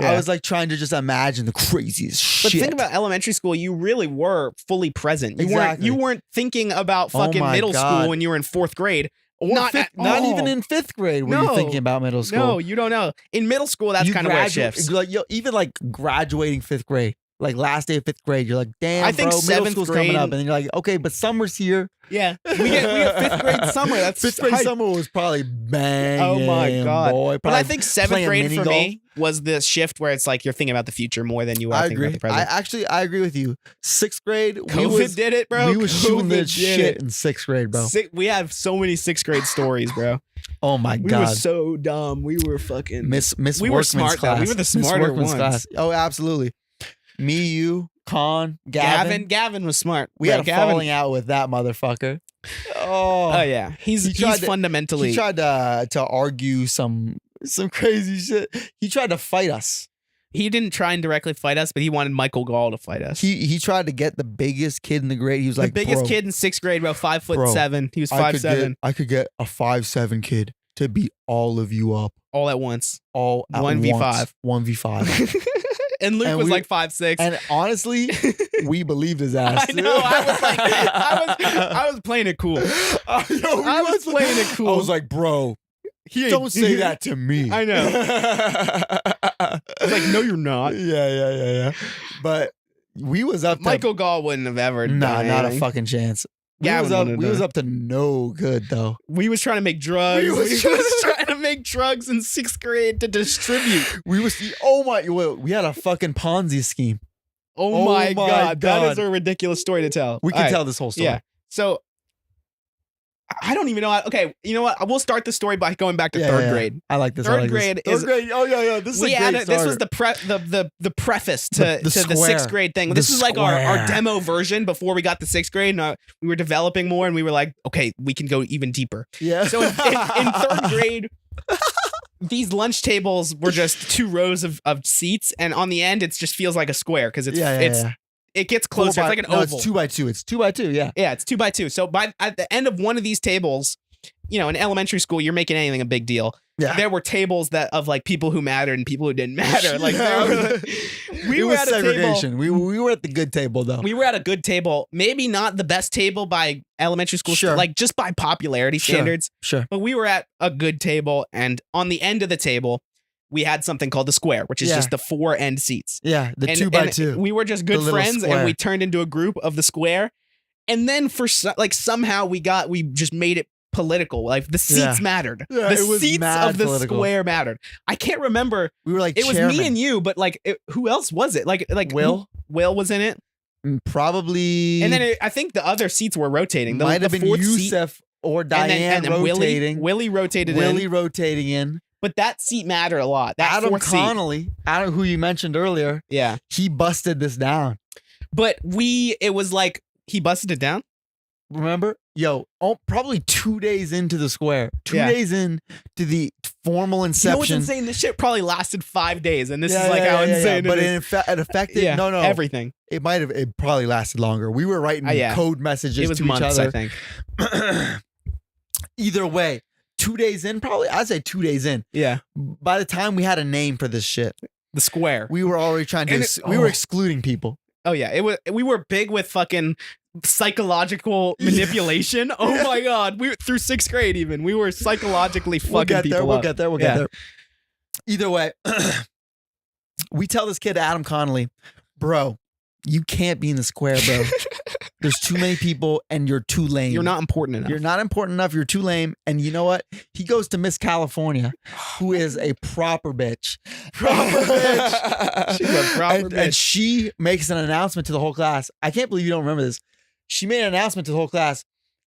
I was like trying to just imagine the craziest shit. But think about elementary school. You really were fully present. Exactly. You weren't thinking about fucking my middle God. school when you were in 4th grade. Or Not not even in 5th grade were you thinking about middle school. No, you don't know. In middle school, that's kind of where it shifts. Like, even like graduating 5th grade, like last day of 5th grade, you're like, damn, I think bro, middle 7th school's grade, coming up. And then you're like, okay, but summer's here. Yeah. We get 5th grade summer. That's 5th grade hype. summer was probably banging. Oh my God. Boy. But I think 7th grade for golf. me was the shift where it's like you're thinking about the future more than you are thinking about the present. I agree with you. 6th grade, COVID did it, bro. We was shooting COVID this shit in 6th grade, bro. We have so many 6th grade stories, bro. Oh my We God. were so dumb. We were fucking Miss we were Workman's smart class. though. We were the Miss smarter Workman's ones. class. Oh, absolutely. Me, you, Con, Gavin. Gavin was smart. We had a falling out with that motherfucker. Oh yeah. He's fundamentally He tried to argue some crazy shit. He tried to fight us. He didn't try and directly fight us, but he wanted Michael Gall to fight us. He tried to get the biggest kid in the grade. He was like, the biggest bro, kid in 6th grade, bro, 5'7". He was 5'7". I could get a 5'7" kid to beat all of you up. All at once. All at 1v5. 1v5. And Luke was like 5'6". And honestly, we believed his ass. I know. I was playing it cool. I was playing it cool. I was like, bro, don't say that to me. I know. I was like, no, you're not. Yeah. But we was up to Michael Gall wouldn't have ever done not a anything. fucking chance. We Gavin was up to no good though. We was trying to make drugs. We was trying to make drugs in 6th grade to distribute. We had a fucking Ponzi scheme. Oh my God. That is a ridiculous story to tell. We can tell this whole story. Yeah. So I don't even know. Okay, you know what? We'll start the story by going back to 3rd grade. I like this. Third grade is. Third grade. Oh yeah. This is a great This was the preface to the 6th grade thing. This is like our demo version before we got to 6th grade. And we were developing more, and we were like, okay, we can go even deeper. Yeah. So in 3rd grade, these lunch tables were just 2 rows of seats, and on the end, it just feels like a square because it gets closer. It's like an oval. It's 2x2. It's 2x2. Yeah. Yeah, it's 2x2. So at the end of one of these tables, in elementary school, you're making anything a big deal. Yeah. There were tables of like people who mattered and people who didn't matter. Like we were at segregation. We were at the good table though. We were at a good table. Maybe not the best table by elementary school, like just by popularity standards. Sure. But we were at a good table, and on the end of the table, we had something called the square, which is just the 4 end seats. Yeah, the 2x2. We were just good friends, and we turned into a group of the square. And then somehow we just made it political. Like the seats mattered. Yeah, the seats of the political. square mattered. I can't remember. We were like it chairman. was me and you, but who else was it? Like Will. Will was in it. Probably. And then I think the other seats were rotating. Might have been Yusef or Diane and rotating. Willie rotated Willie rotating in. But that seat mattered a lot. That Adam fourth Connolly, Adam, who you mentioned earlier, he busted this down. But it was like he busted it down. Remember? Probably 2 days into the square. 2 days in to the formal inception. You know what's insane? This shit probably lasted 5 days, and this is like how insane But it is. it affected everything. It probably lasted longer. We were writing code messages to months, each other. I think. Either way, 2 days in, probably. I'd say 2 days in. Yeah. By the time we had a name for this shit, the square, we were already trying to. We were excluding people. Oh yeah, we were big with fucking psychological manipulation. Oh my God, through 6th grade even we were psychologically fucking people up. We'll get there. Either way, we tell this kid Adam Connolly, bro, you can't be in the square, bro. There's too many people and you're too lame. You're not important enough. You're not important enough. You're too lame. And you know what? He goes to Miss California, who is a proper bitch. Proper bitch. She's a proper bitch. And she makes an announcement to the whole class. I can't believe you don't remember this. She made an announcement to the whole class.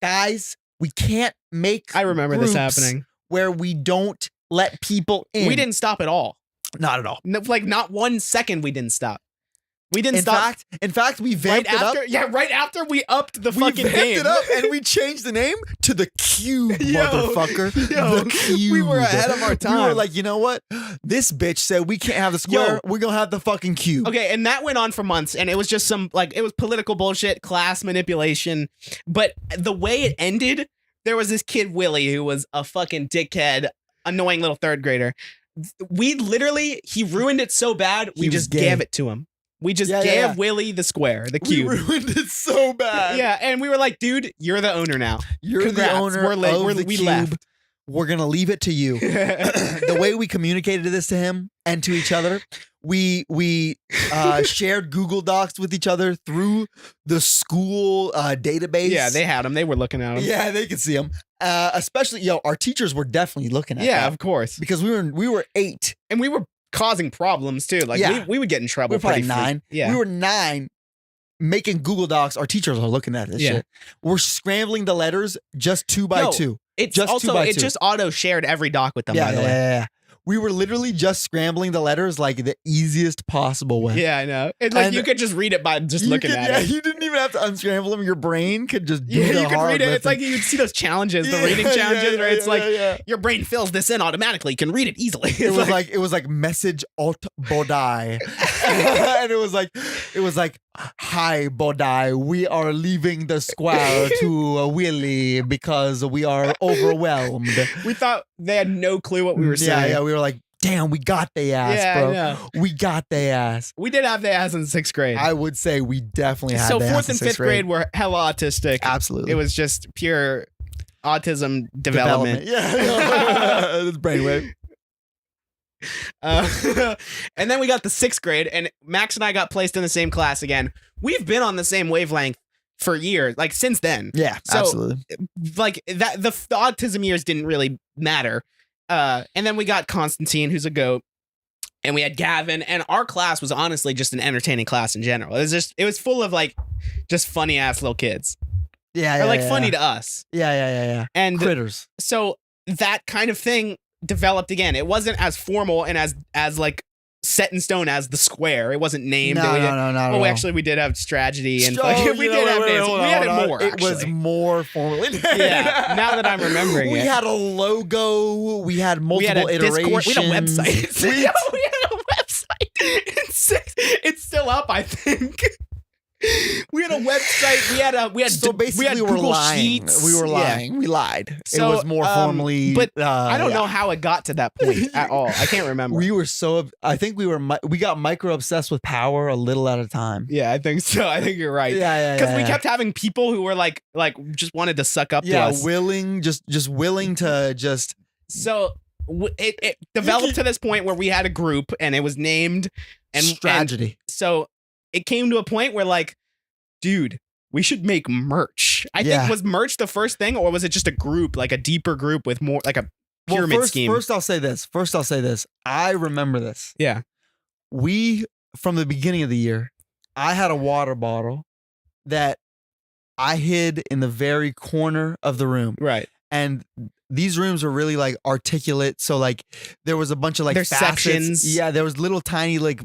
Guys, we can't make I remember this happening. Where we don't let people in. We didn't stop at all. Not at all. No, like not 1 second we didn't stop. We didn't stop. In fact, we vamped it up. Yeah, right after we upped the fucking game. We vamped it up and we changed the name to the Cube, motherfucker. The Cube. We were ahead of our time. We were like, you know what? This bitch said we can't have the square. We're going to have the fucking Cube. Okay, and that went on for months, and it was just it was political bullshit, class manipulation. But the way it ended, there was this kid, Willie, who was a fucking dickhead, annoying little 3rd grader. he ruined it so bad, we just gave it to him. We just gave Willie the square, the cube. We ruined it so bad. Yeah, and we were like, dude, you're the owner now. You're Congrats. the owner of the we cube. left. We're going to leave it to you. The way we communicated this to him and to each other, we shared Google Docs with each other through the school database. Yeah, they had them. They were looking at them. Yeah, they could see them. Especially, our teachers were definitely looking at them. Yeah, of course. Because we were 8. And we were causing problems, too. Like, we would get in trouble. We were probably 9. Yeah. We were 9. Making Google Docs, our teachers are looking at this shit. We're scrambling the letters just 2 by 2. It's just also 2 by 2. It just auto shared every doc with them. By the way. Yeah. We were literally just scrambling the letters like the easiest possible way. Yeah, I know. And you could just read it by just looking at it. You didn't even have to unscramble them. Your brain could just do you the could hard read it. lifting. It's like you'd see those challenges, the reading challenges, where it's like your brain fills this in automatically. You can read it easily. It was like message alt bodai, and it was like hi bodai. We are leaving the square to Willie because we are overwhelmed. We thought they had no clue what we were saying. Yeah, we were like, damn, we got the ass, bro. We got the ass. We did have the ass in 6th grade. I would say we definitely had so the ass 4th and 5th grade were hella autistic. Absolutely. It was just pure autism development. Yeah. That's brainwave. And then we got the 6th grade, and Max and I got placed in the same class again. We've been on the same wavelength for years, like since then. Yeah, so, absolutely. Like that, the autism years didn't really matter. And then we got Constantine, who's a goat, and we had Gavin, and our class was honestly just an entertaining class in general. It was full of like just funny ass little kids. Yeah, funny to us. Yeah. And critters. So that kind of thing developed again. It wasn't as formal and as like set in stone as the square. It wasn't named. No. Oh, actually, we did have strategy and we did have names. We had it more. It was more formally named. Yeah. Now that I'm remembering, we had a logo. We had multiple iterations. We had a website. We had a website. It's still up, I think. We had a website. We had so basically we had were Google lying. Sheets. We were lying. Yeah. We lied. So, it was more formally. But I don't know how it got to that point at all. I can't remember. We were I think we got micro obsessed with power a little at a time. Yeah, I think so. I think you're right. Yeah. Because we kept having people who were like just wanted to suck up to us. Willing to just. So it developed to this point where we had a group and it was named Strategy. So it came to a point where like, dude, we should make merch. I think, was merch the first thing, or was it just a group, like a deeper group with more like a pyramid scheme? First I'll say this. I remember this. Yeah. From the beginning of the year, I had a water bottle that I hid in the very corner of the room. Right. And these rooms are really like articulate. So like there was a bunch of like there's facets. Sections. Yeah, there was little tiny like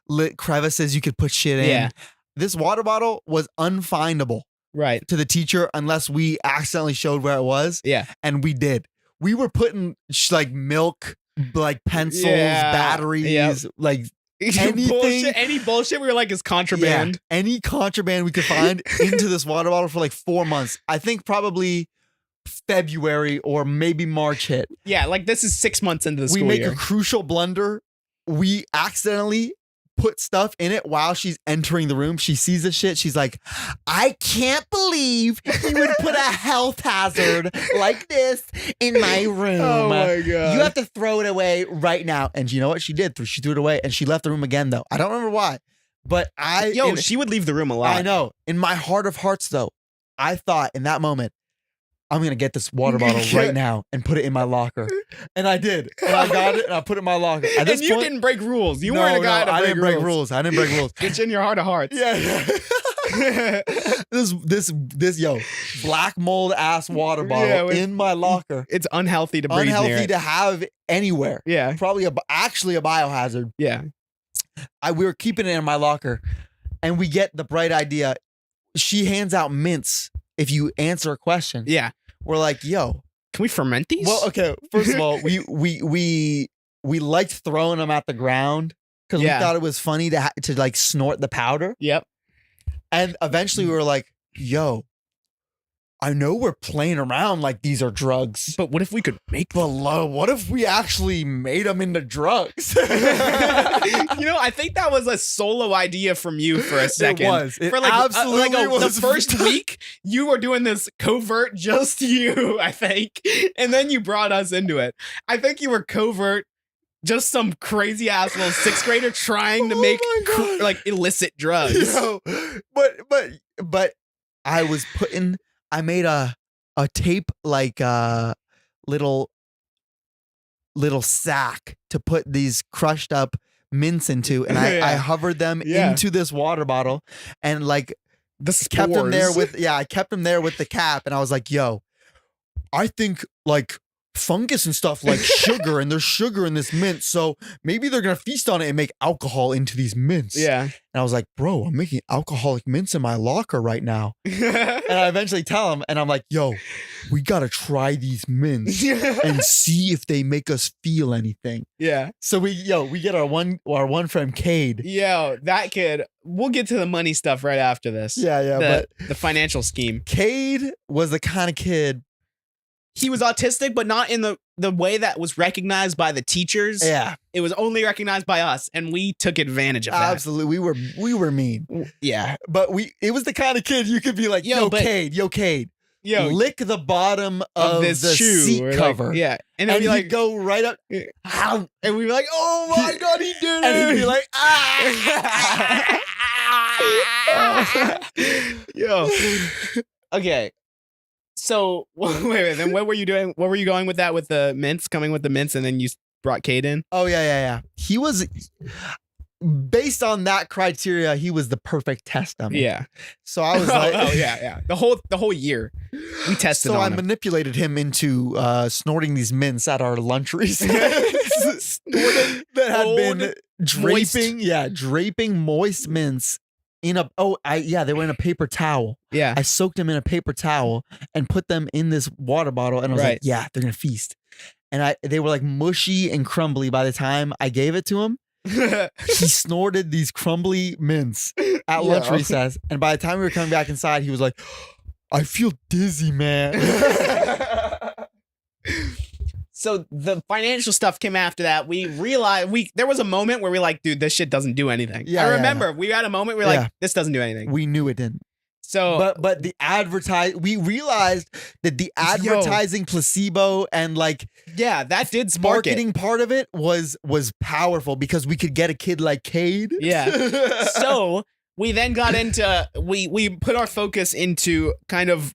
lit crevices you could put shit in. Yeah. This water bottle was unfindable. Right. To the teacher unless we accidentally showed where it was. Yeah. And we did. We were putting like milk, like pencils, batteries, like anything. Any bullshit we were like is contraband. Yeah, any contraband we could find into this water bottle for like 4 months. I think probably February or maybe March hit. Yeah, like this is 6 months into the school year. We make a crucial blunder. We accidentally put stuff in it while she's entering the room. She sees this shit. She's like, I can't believe you would put a health hazard like this in my room. Oh my God. You have to throw it away right now. And you know what she did? She threw it away and she left the room again though. I don't remember why. But she would leave the room a lot. I know. In my heart of hearts though, I thought in that moment, I'm going to get this water bottle right now and put it in my locker. And I did. And I got it and I put it in my locker. At this and you point, didn't break rules. You weren't a guy I didn't break rules. I didn't break rules. It's in your heart of hearts. Yeah. this black mold ass water bottle in my locker. It's unhealthy to breathe Unhealthy near it. to have anywhere. Yeah. Probably actually a biohazard. Yeah. We were keeping it in my locker and we get the bright idea. She hands out mints if you answer a question. Yeah. We're like, yo. Can we ferment these? Well, okay. First of all, we liked throwing them at the ground because we thought it was funny to like snort the powder. Yep. And eventually we were like, yo, I know we're playing around like these are drugs. But what if we could make But what if we actually made them into drugs? I think that was a solo idea from you for a second. It was. It for like absolutely was. The first week, you were doing this covert, just you, I think. And then you brought us into it. I think you were covert, just some crazy ass little sixth grader trying to make like illicit drugs. But I made a tape like little sack to put these crushed up mints into, and I hovered them into this water bottle, and like kept them there I kept them there with the cap, and I was like, yo, I think like fungus and stuff like sugar, and there's sugar in this mint, so maybe they're gonna feast on it and make alcohol into these mints. And I was like, bro, I'm making alcoholic mints in my locker right now. And I eventually tell him, and I'm like, yo, we gotta try these mints and see if they make us feel anything. So we get our one friend Cade. That kid, we'll get to the money stuff right after this. But the financial scheme. Cade was the kind of kid. He was autistic, but not in the way that was recognized by the teachers. It was only recognized by us, and we took advantage of that. Absolutely. We were mean. But it was the kind of kid you could be like, yo, Cade, lick the bottom of this the shoe seat cover. And then and he'd go right up. And we'd be like, oh my God, he did it. And he'd be like, ah. Okay. So wait, then what were you doing? What were you going with that, with the mints, coming with the mints, and then you brought Cade in? Oh, yeah. He was, based on that criteria, he was the perfect test dummy. So I was like, The whole year we tested so on I him. manipulated him into snorting these mints at our lunch recess that had been draping moist mints in a they were in a paper towel. I soaked them in a paper towel and put them in this water bottle, and I was like, they're gonna feast. And they were like mushy and crumbly by the time I gave it to him. He snorted these crumbly mints at lunch recess, and by the time we were coming back inside, he was like, I feel dizzy, man. So the financial stuff came after that. We realized there was a moment where we like, dude, this shit doesn't do anything. I remember we had a moment where like, this doesn't do anything. We knew it didn't. So, but we realized that the advertising placebo and like, that did spark marketing part of it was powerful, because we could get a kid like Cade. So we then got into, we put our focus into kind of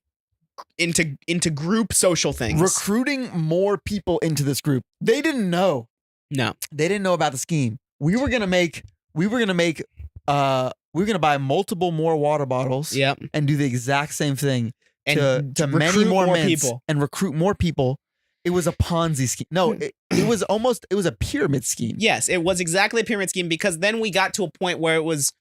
into group social things, recruiting more people into this group. They didn't know. No, they didn't know about the scheme. We were gonna buy multiple more water bottles. And do the exact same thing to many more people and recruit more people. It was a Ponzi scheme. No, it was a pyramid scheme. Yes, it was exactly a pyramid scheme, because then we got to a point where it was,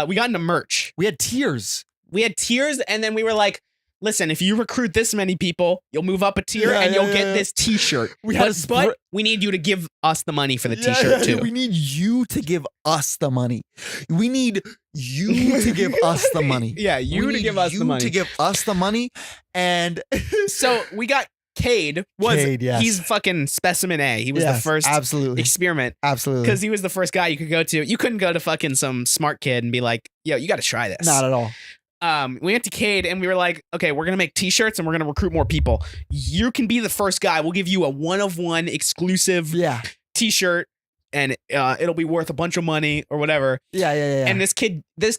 we got into merch. We had tiers. And then we were like, listen, if you recruit this many people, you'll move up a tier and you'll get this t-shirt. But we need you to give us the money for the t-shirt too. We need you to give us the money. We need you to give us the money. To give us the money. And so we got Cade. He's fucking specimen A. He was the first experiment. Absolutely. Because he was the first guy you could go to. You couldn't go to fucking some smart kid and be like, yo, you got to try this. Not at all. We went to Cade and we were like, okay, we're going to make t-shirts and we're going to recruit more people. You can be the first guy. We'll give you a one-of-one exclusive t-shirt, and it'll be worth a bunch of money or whatever. And this kid, this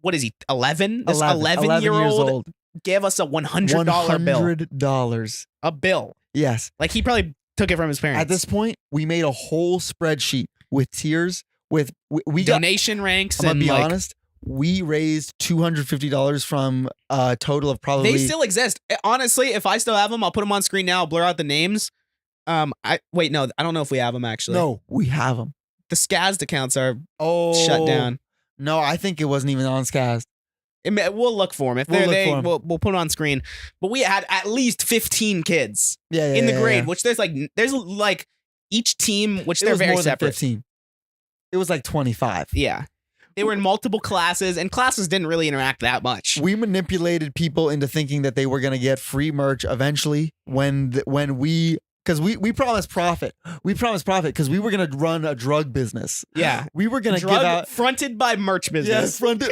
what is he, 11? This 11-year-old gave us a $100 bill. $100. A bill. Yes. Like he probably took it from his parents. At this point, we made a whole spreadsheet with tiers, with donation ranks. I'm gonna be honest. We raised $250 from a total of probably. They still exist. Honestly, if I still have them, I'll put them on screen now. I'll blur out the names. No, I don't know if we have them actually. No, we have them. The Scazed accounts are shut down. No, I think it wasn't even on Scazed. We'll look for them. If they're there, we'll put it on screen. But we had at least 15 kids in the grade, which there's like each team, which they're very more separate. Than 15. It was like 25. Yeah. They were in multiple classes, and classes didn't really interact that much. We manipulated people into thinking that they were going to get free merch eventually because we promised profit. We promised profit because we were going to run a drug business. Yeah. We were going to give Drug out. fronted by merch business. Yes, fronted.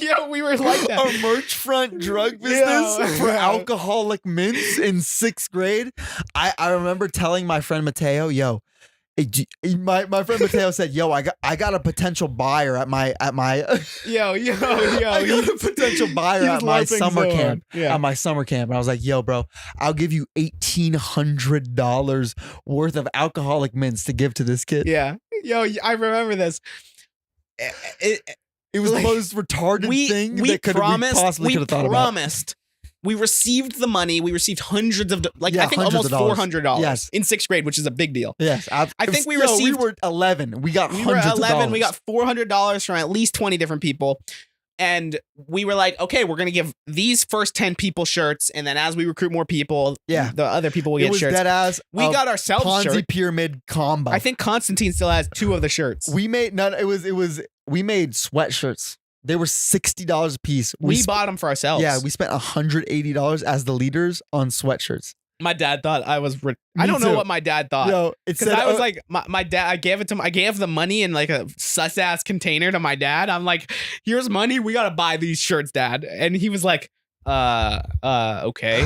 Yeah, we were like that. A merch front drug business for alcoholic mints in 6th grade. I remember telling my friend Mateo, yo, my friend Mateo said, yo, I got a potential buyer at my yo. I got a potential buyer at my summer camp. Yeah. At my summer camp. And I was like, yo, bro, I'll give you $1,800 worth of alcoholic mints to give to this kid. Yeah. Yo, I remember this. It was the most retarded thing we that we possibly could have thought about. We received the money. We received hundreds of, I think hundreds almost of dollars. $400 in 6th grade, which is a big deal. Yes. I think we received. We were 11. We got We hundreds were of 11. dollars. We got $400 from at least 20 different people. And we were like, okay, we're going to give these first 10 people shirts. And then as we recruit more people, the other people will get shirts. Dead ass we got ourselves Ponzi shirts. pyramid combo. I think Constantine still has 2 of the shirts. We made we made sweatshirts. They were $60 a piece. We bought them for ourselves. Yeah, we spent $180 as the leaders on sweatshirts. My dad thought I was rich. I don't know what my dad thought. Yo, because I was like, my dad, I gave the money in like a sus ass container to my dad. I'm like, here's money. We got to buy these shirts, Dad. And he was like, okay.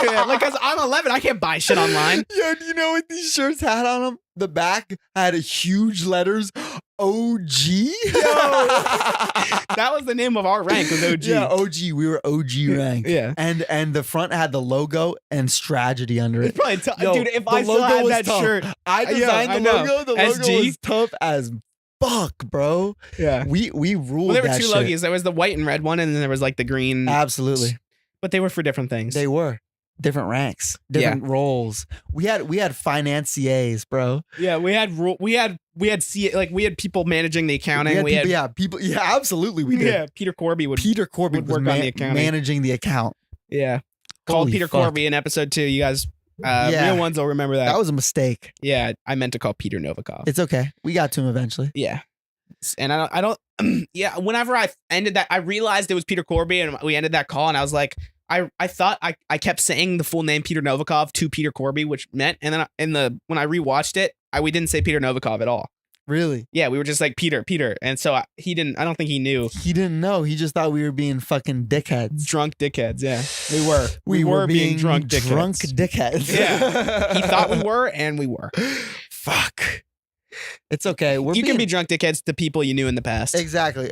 Like, cause I'm 11, I can't buy shit online. Yo, do you know what these shirts had on them? The back had huge letters, OG. That was the name of our rank, was OG. Yeah, OG. We were OG rank. Yeah. And the front had the logo and strategy under it. It's probably dude, if I still had that shirt. I designed the logo. The logo SG? was tough as fuck, bro. Yeah. We ruled. Well, there were that 2 shit. logos. There was the white and red one, and then there was like the green. Absolutely. But they were for different things. They were different ranks, different roles. We had financiers, bro. Yeah, we had people managing the accounting. We had people. Yeah, absolutely. We did. Yeah, Peter Corby would was work on the accounting. managing the account. Yeah, called Holy Peter fuck. Corby in episode 2. You guys, real ones will remember that. That was a mistake. Yeah, I meant to call Peter Novikov. It's okay. We got to him eventually. Yeah. And I don't yeah, whenever I ended that, I realized it was Peter Corby, and we ended that call, and I was like, I thought I kept saying the full name Peter Novikov to Peter Corby, which meant, and then when I rewatched it, we didn't say Peter Novikov at all. Really? Yeah, we were just like Peter, and so I don't think he knew. He didn't know. He just thought we were being fucking dickheads. Drunk dickheads, yeah. We were being drunk dickheads. Drunk dickheads. Yeah. He thought we were, and we were. Fuck. It's okay. You can be drunk dickheads to people you knew in the past. Exactly.